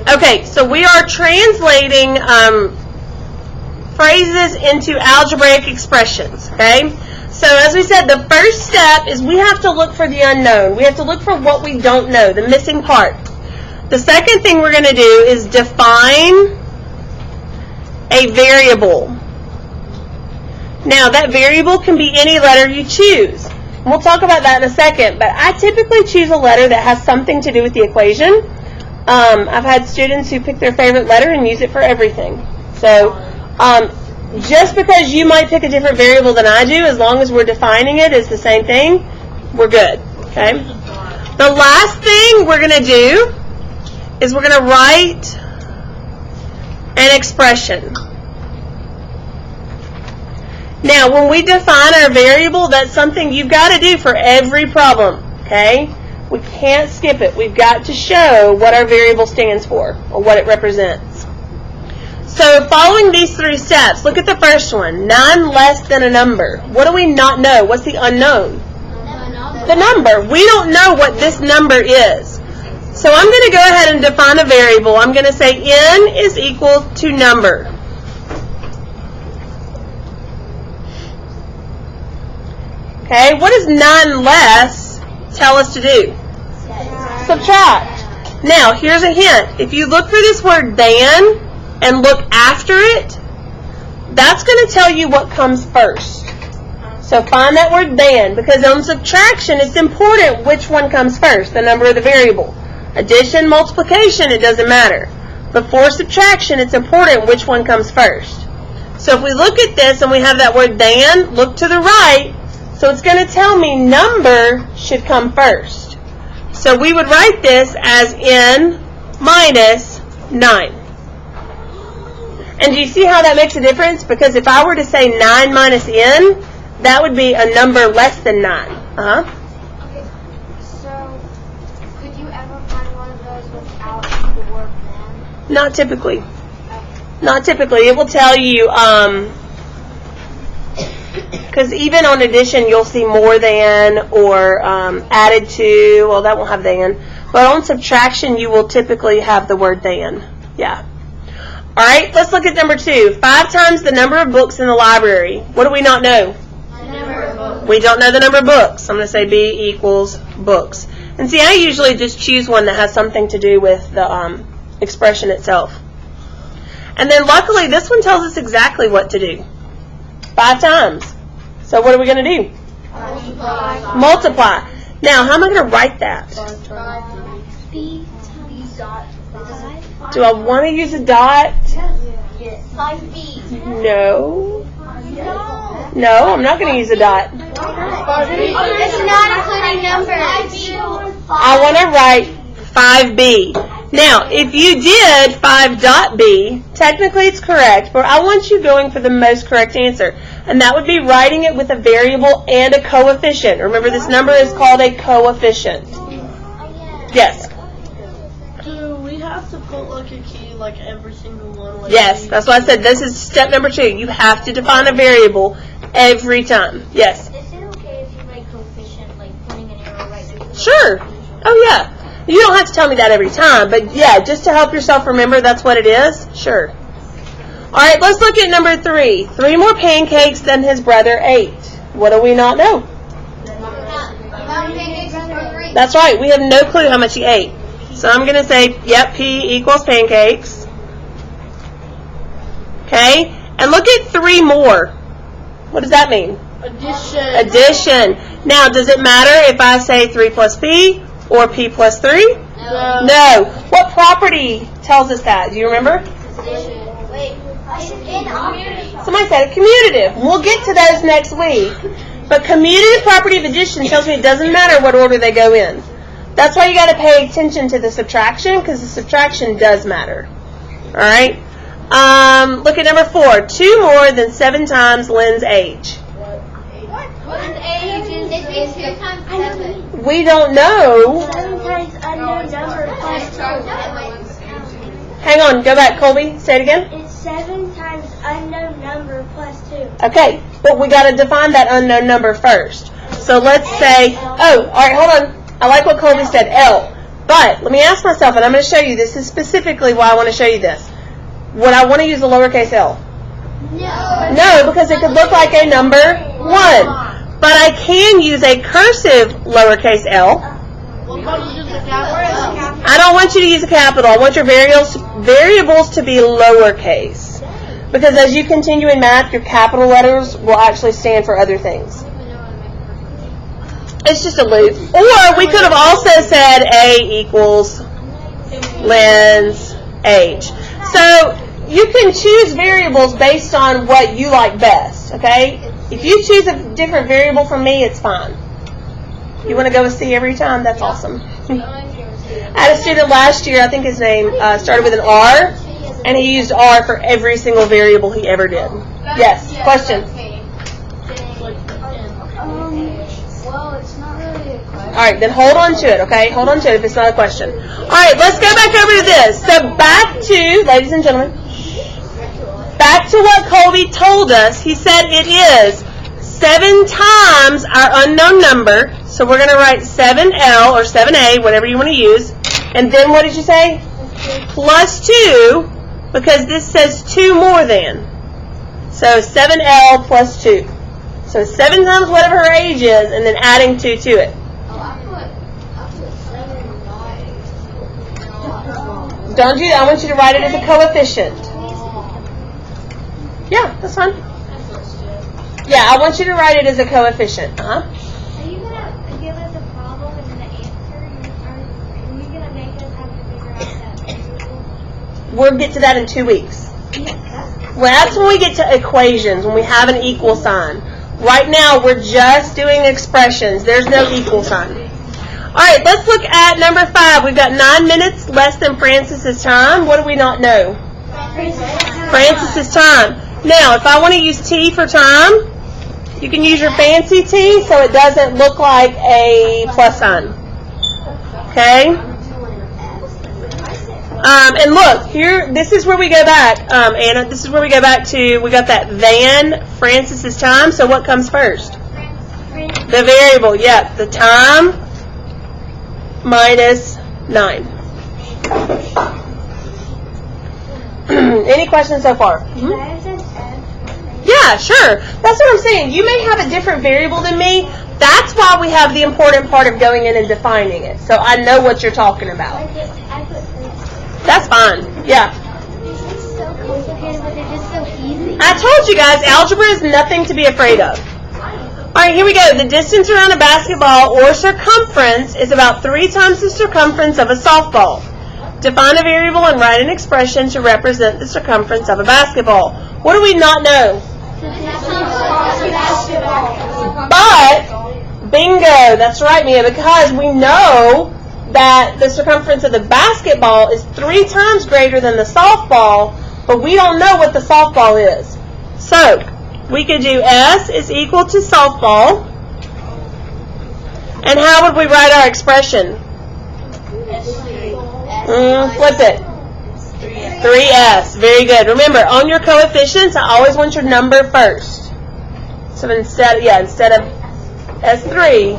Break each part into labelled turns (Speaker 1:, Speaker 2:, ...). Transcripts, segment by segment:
Speaker 1: Okay, so we are translating phrases into algebraic expressions, okay? So as we said, the first step is we have to look for the unknown. We have to look for what we don't know, the missing part. The second thing we're going to do is define a variable. Now, that variable can be any letter you choose. We'll talk about that in a second, but I typically choose a letter that has something to do with the equation. I've had students who pick their favorite letter and use it for everything. So, just because you might pick a different variable than I do, as long as we're defining it as the same thing, we're good. Okay? The last thing we're going to do is we're going to write an expression. Now, when we define our variable, that's something you've got to do for every problem. Okay? We can't skip it. We've got to show what our variable stands for or what it represents. So following these three steps, look at the first one. 9 less than a number. What do we not know? What's the unknown? The number. We don't know what this number is. So I'm going to go ahead and define a variable. I'm going to say n is equal to number. Okay, what does 9 less tell us to do? Subtract. Now, here's a hint. If you look for this word than and look after it, that's going to tell you what comes first. So find that word than, because on subtraction, it's important which one comes first, the number or the variable. Addition, multiplication, it doesn't matter. But for subtraction, it's important which one comes first. So if we look at this and we have that word than, look to the right. So it's going to tell me number should come first. So we would write this as n minus 9. And do you see how that makes a difference? Because if I were to say 9 minus n, that would be a number less than 9.
Speaker 2: Okay, so could you ever find one of those without the word than?
Speaker 1: Not typically. Not typically. It will tell you, because even on addition, you'll see more than or added to. Well, that won't have than. But on subtraction, you will typically have the word than. Yeah. All right, let's look at number 2. 5 times the number of books in the library. What do we not know?
Speaker 2: The number of books.
Speaker 1: We don't know the number of books. I'm going to say B equals books. And see, I usually just choose one that has something to do with the expression itself. And then luckily, this one tells us exactly what to do. 5 times. So what are we going to do?
Speaker 2: Multiply.
Speaker 1: Multiply. Now, how am I going to write that?
Speaker 2: B times dot 5.
Speaker 1: Do I want to use a dot?
Speaker 2: Yes. 5B.
Speaker 1: No. No, I'm not going to use a dot.
Speaker 2: It's not including numbers.
Speaker 1: I want to write 5B. Now, if you did 5.B, technically it's correct, but I want you going for the most correct answer. And that would be writing it with a variable and a coefficient. Remember, this number is called a coefficient. Yes?
Speaker 3: Do we have to put like a key like every single one? Like
Speaker 1: Yes, that's why I said this is step number 2. You have to define a variable every time. Yes?
Speaker 2: Is it okay if you write coefficient, like putting an arrow right before?
Speaker 1: Sure. Oh, yeah. You don't have to tell me that every time, but yeah, just to help yourself remember that's what it is, sure. All right, let's look at number 3. 3 more pancakes than his brother ate. What do we not know? That's right, we have no clue how much he ate. So I'm going to say, yep, P equals pancakes. Okay, and look at 3 more. What does that mean?
Speaker 3: addition.
Speaker 1: Addition. Now, does it matter if I say 3 plus P or P plus 3?
Speaker 3: No.
Speaker 1: No. What property tells us that? Do you remember?
Speaker 2: Wait,
Speaker 1: Somebody said a commutative. We'll get to those next week. But commutative property of addition tells me it doesn't matter what order they go in. That's why you got to pay attention to the subtraction, because the subtraction does matter. All right? Look at number 4. 2 more than 7 times Lynn's age.
Speaker 2: What's age? It's 2 times 7.
Speaker 1: We don't know.
Speaker 2: 7 times unknown number plus 2.
Speaker 1: Hang on. Go back, Colby. Say it again.
Speaker 2: It's 7 times unknown number plus 2.
Speaker 1: Okay, but we got to define that unknown number first. So let's say, oh, all right, hold on. I like what Colby said, L. But let me ask myself, and I'm going to show you, this is specifically why I want to show you this. Would I want to use a lowercase L? No, because it could look like a number 1. But I can use a cursive lowercase L. I don't want you to use a capital. I want your variables to be lowercase. Because as you continue in math, your capital letters will actually stand for other things. It's just a loop. Or we could have also said A equals lens age. So you can choose variables based on what you like best, okay? If you choose a different variable from me, it's fine. You want to go with C every time? That's awesome. I had a student last year, I think his name started with an R, and he used R for every single variable he ever did. Yes, question?
Speaker 2: Well, it's not really a question.
Speaker 1: All right, then hold on to it, okay? Hold on to it if it's not a question. All right, let's go back over to this. So back to, ladies and gentlemen, back to what Colby told us. He said it is 7 times our unknown number. So we're going to write 7L or 7A, whatever you want to use. And then what did you say? Plus 2, because this says 2 more than. So 7L plus 2. So 7 times whatever her age is, and then adding 2 to it.
Speaker 2: I put 7
Speaker 1: Don't do that. I want you to write it as a coefficient. Yeah, that's fine. Yeah, I want you to write it as a coefficient.
Speaker 2: Are you going to give us a problem and then the answer? Are you going to make us have to figure out that variable?
Speaker 1: We'll get to that in 2 weeks. Well, that's when we get to equations, when we have an equal sign. Right now, we're just doing expressions. There's no equal sign. All right, let's look at number 5. We've got 9 minutes less than Francis's time. What do we not know? Francis's time. Now, if I want to use T for time, you can use your fancy T so it doesn't look like a plus sign. Okay? And look, here, this is where we go back, Anna, this is where we go back to, we got that than Francis's time, so what comes first? The variable, yep, the time minus 9. Any questions so far? Yeah, sure. That's what I'm saying. You may have a different variable than me. That's why we have the important part of going in and defining it. So I know what you're talking about. That's fine. Yeah.
Speaker 2: It's so complicated, but it's just so easy.
Speaker 1: I told you guys, algebra is nothing to be afraid of. All right, here we go. The distance around a basketball or circumference is about 3 times the circumference of a softball. Define a variable and write an expression to represent the circumference of a basketball. What do we not know? But, bingo, that's right, Mia, because we know that the circumference of the basketball is 3 times greater than the softball, but we don't know what the softball is. So, we could do S is equal to softball. And how would we write our expression? What's it? 3S. Very good. Remember, on your coefficients, I always want your number first. So instead of S3,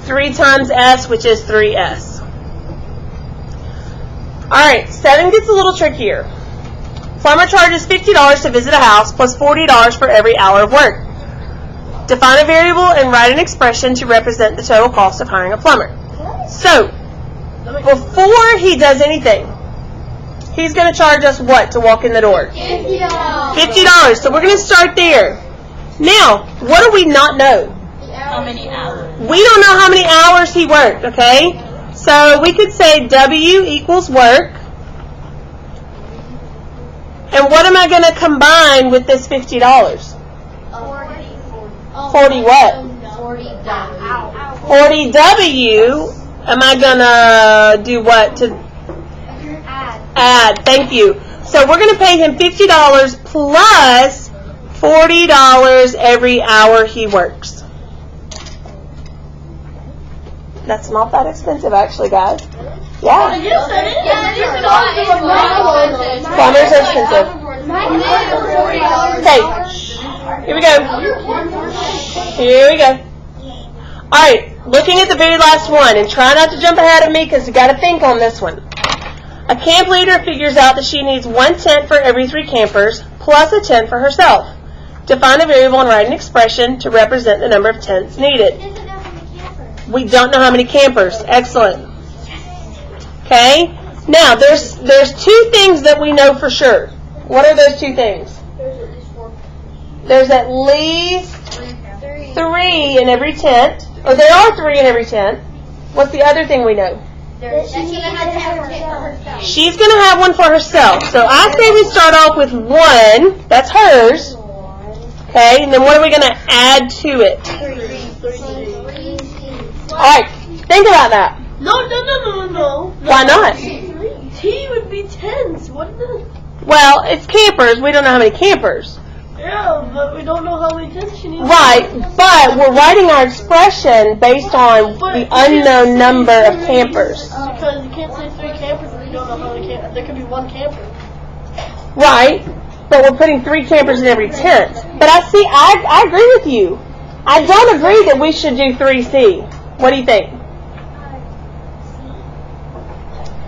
Speaker 1: 3 times S, which is 3S. Alright, 7 gets a little trickier. Plumber charges $50 to visit a house plus $40 for every hour of work. Define a variable and write an expression to represent the total cost of hiring a plumber. So, before he does anything, he's going to charge us what to walk in the door? $50. So we're going to start there. Now, what do we not know?
Speaker 3: How many hours?
Speaker 1: We don't know how many hours he worked, okay? So we could say W equals work. And what am I going to combine with this $50? 40 what? 40 W. Am I going to do what? To add. Thank you. So we're going to pay him $50 plus $40 every hour he works. That's not that expensive, actually, guys. Yeah. Plumbers are expensive. Okay. Here we go. All right. looking at the very last one, and try not to jump ahead of me because you got to think on this one. A camp leader figures out that she needs 1 tent for every 3 campers, plus a tent for herself. Define a variable and write an expression to represent the number of tents needed.
Speaker 2: Doesn't know how many campers.
Speaker 1: We don't know how many campers. Excellent. Okay? Now, there's 2 things that we know for sure. What are those 2 things? There's at least 3 in every tent. Or there are 3 in every tent. What's the other thing we know?
Speaker 2: That she has to have one for herself.
Speaker 1: She's going to have one for herself. So I say we start off with 1. That's hers. Okay? And then what are we going to add to it?
Speaker 3: 3.
Speaker 1: Alright. Think about that.
Speaker 3: No.
Speaker 1: Why not?
Speaker 3: T would be tens, wouldn't it?
Speaker 1: Well, it's campers. We don't know how many campers.
Speaker 3: Yeah, but we don't know how many tens she needs.
Speaker 1: Right, but we're writing our expression based on the unknown number of campers.
Speaker 3: Because you can't say 3 campers if you don't know how many campers. There could be 1 camper.
Speaker 1: Right, but we're putting 3 campers in every tent. But I agree with you. I don't agree that we should do 3C. What do you think?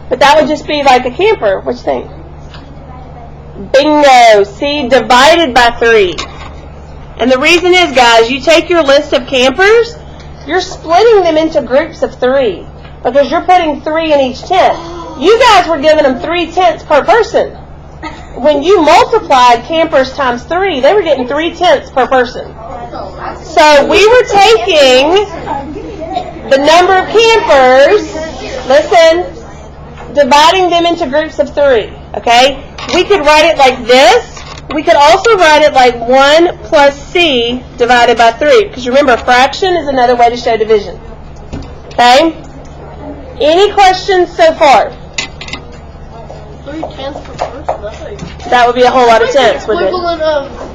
Speaker 1: But that would just be like a camper. What do you think? Bingo! C divided by 3. And the reason is, guys, you take your list of campers, you're splitting them into groups of 3 because you're putting 3 in each tent. You guys were giving them 3 tents per person. When you multiplied campers times 3, they were getting 3 tents per person. So we were taking the number of campers, listen, dividing them into groups of 3, okay? We could write it like this. We could also write it like 1 plus C divided by 3. Because remember, fraction is another way to show division. Okay? Any questions so far?
Speaker 3: 3 tens per person. That's like
Speaker 1: That would be a whole lot of tents, wouldn't it?
Speaker 3: equivalent of